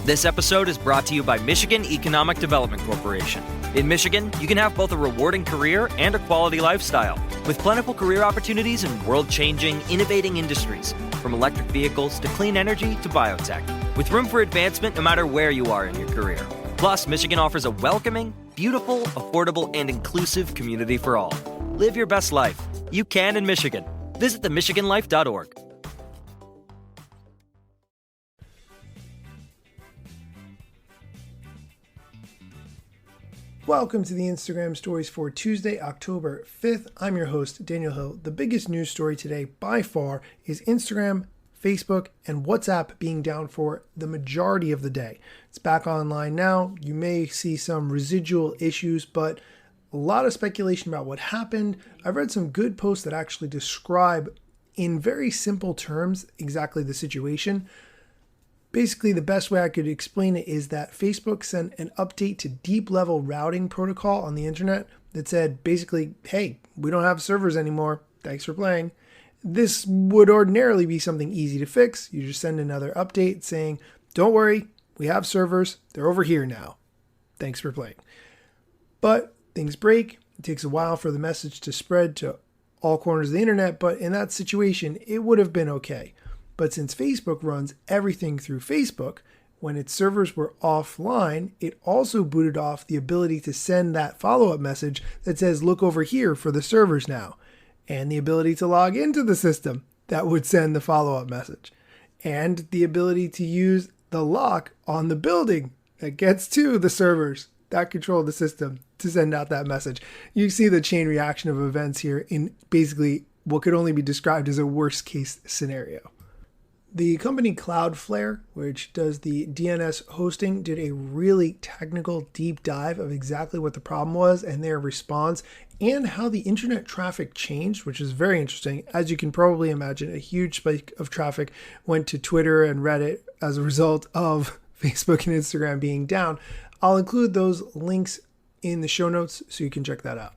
This episode is brought to you by Michigan Economic Development Corporation. In Michigan, you can have both a rewarding career and a quality lifestyle, with plentiful career opportunities in world-changing, innovating industries, from electric vehicles to clean energy to biotech, with room for advancement no matter where you are in your career. Plus, Michigan offers a welcoming, beautiful, affordable, and inclusive community for all. Live your best life. You can in Michigan. Visit themichiganlife.org. Welcome to the Instagram Stories for Tuesday, October 5th. I'm your host, Daniel Hill. The biggest news story today by far is Instagram, Facebook, and WhatsApp being down for the majority of the day. It's back online now. You may see some residual issues, but a lot of speculation about what happened. I've read some good posts that actually describe in very simple terms exactly the situation. Basically, the best way I could explain it is that Facebook sent an update to deep level routing protocol on the internet that said basically, hey, we don't have servers anymore. Thanks for playing. This would ordinarily be something easy to fix. You just send another update saying, don't worry, we have servers. They're over here now. Thanks for playing. But things break. It takes a while for the message to spread to all corners of the internet. But in that situation, it would have been okay. But since Facebook runs everything through Facebook, when its servers were offline, it also booted off the ability to send that follow-up message that says, look over here for the servers now, and the ability to log into the system that would send the follow-up message, and the ability to use the lock on the building that gets to the servers that control the system to send out that message. You see the chain reaction of events here in basically what could only be described as a worst-case scenario. The company Cloudflare, which does the DNS hosting, did a really technical deep dive of exactly what the problem was and their response and how the internet traffic changed, which is very interesting. As you can probably imagine, a huge spike of traffic went to Twitter and Reddit as a result of Facebook and Instagram being down. I'll include those links in the show notes so you can check that out.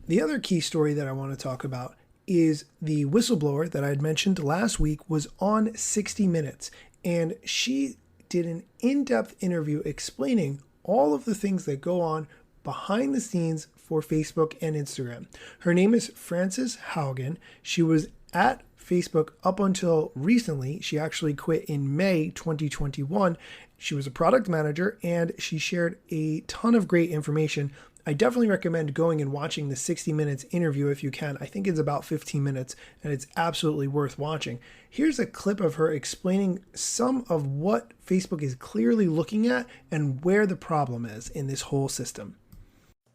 The other key story that I want to talk about is the whistleblower that I had mentioned last week was on 60 Minutes, and she did an in-depth interview explaining all of the things that go on behind the scenes for Facebook and Instagram. Her name is Frances Haugen. She was at Facebook up until recently. She actually quit in May 2021. She was a product manager, and she shared a ton of great information. I definitely recommend going and watching the 60 Minutes interview if you can. I think it's about 15 minutes and it's absolutely worth watching. Here's a clip of her explaining some of what Facebook is clearly looking at and where the problem is in this whole system.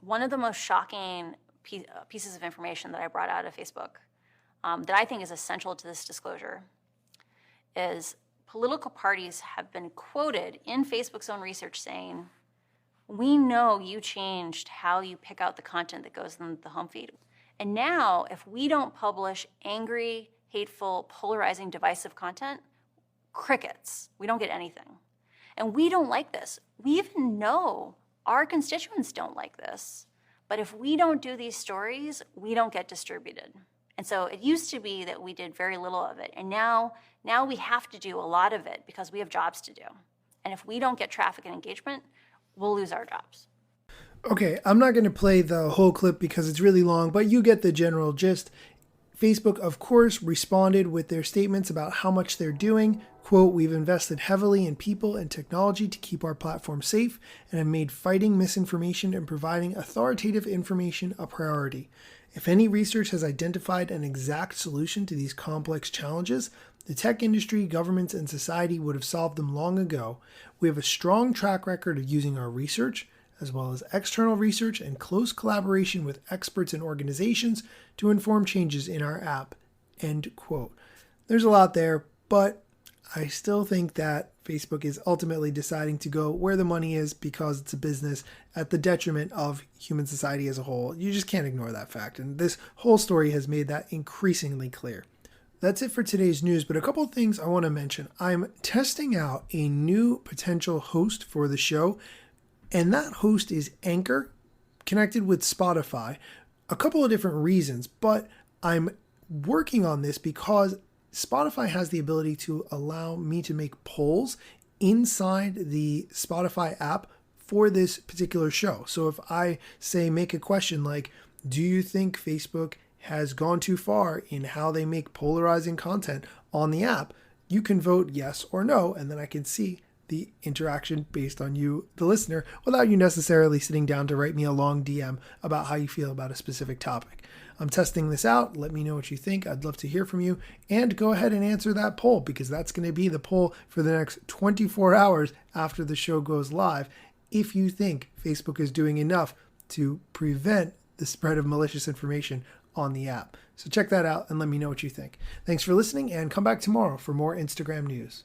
One of the most shocking pieces of information that I brought out of Facebook that I think is essential to this disclosure is political parties have been quoted in Facebook's own research saying, we know you changed how you pick out the content that goes in the home feed. And now, if we don't publish angry, hateful, polarizing, divisive content, crickets. We don't get anything. And we don't like this. We even know our constituents don't like this. But if we don't do these stories, we don't get distributed. And so it used to be that we did very little of it. And now we have to do a lot of it because we have jobs to do. And if we don't get traffic and engagement, we'll lose our jobs. Okay, I'm not going to play the whole clip because it's really long, but you get the general gist. Facebook, of course, responded with their statements about how much they're doing. Quote, we've invested heavily in people and technology to keep our platform safe and have made fighting misinformation and providing authoritative information a priority. If any research has identified an exact solution to these complex challenges, the tech industry, governments, and society would have solved them long ago. We have a strong track record of using our research, as well as external research and close collaboration with experts and organizations to inform changes in our app. End quote. There's a lot there, but I still think that Facebook is ultimately deciding to go where the money is because it's a business at the detriment of human society as a whole. You just can't ignore that fact. And this whole story has made that increasingly clear. That's it for today's news, but a couple of things I want to mention. I'm testing out a new potential host for the show, and that host is Anchor, connected with Spotify. A couple of different reasons, but I'm working on this because Spotify has the ability to allow me to make polls inside the Spotify app for this particular show. So if I say, make a question like, do you think Facebook has gone too far in how they make polarizing content on the app? You can vote yes or no, and then I can see the interaction based on you, the listener, without you necessarily sitting down to write me a long DM about how you feel about a specific topic. I'm testing this out. Let me know what you think. I'd love to hear from you. And go ahead and answer that poll, because that's going to be the poll for the next 24 hours after the show goes live. If you think Facebook is doing enough to prevent the spread of malicious information on the app. So check that out and let me know what you think. Thanks for listening, and come back tomorrow for more Instagram news.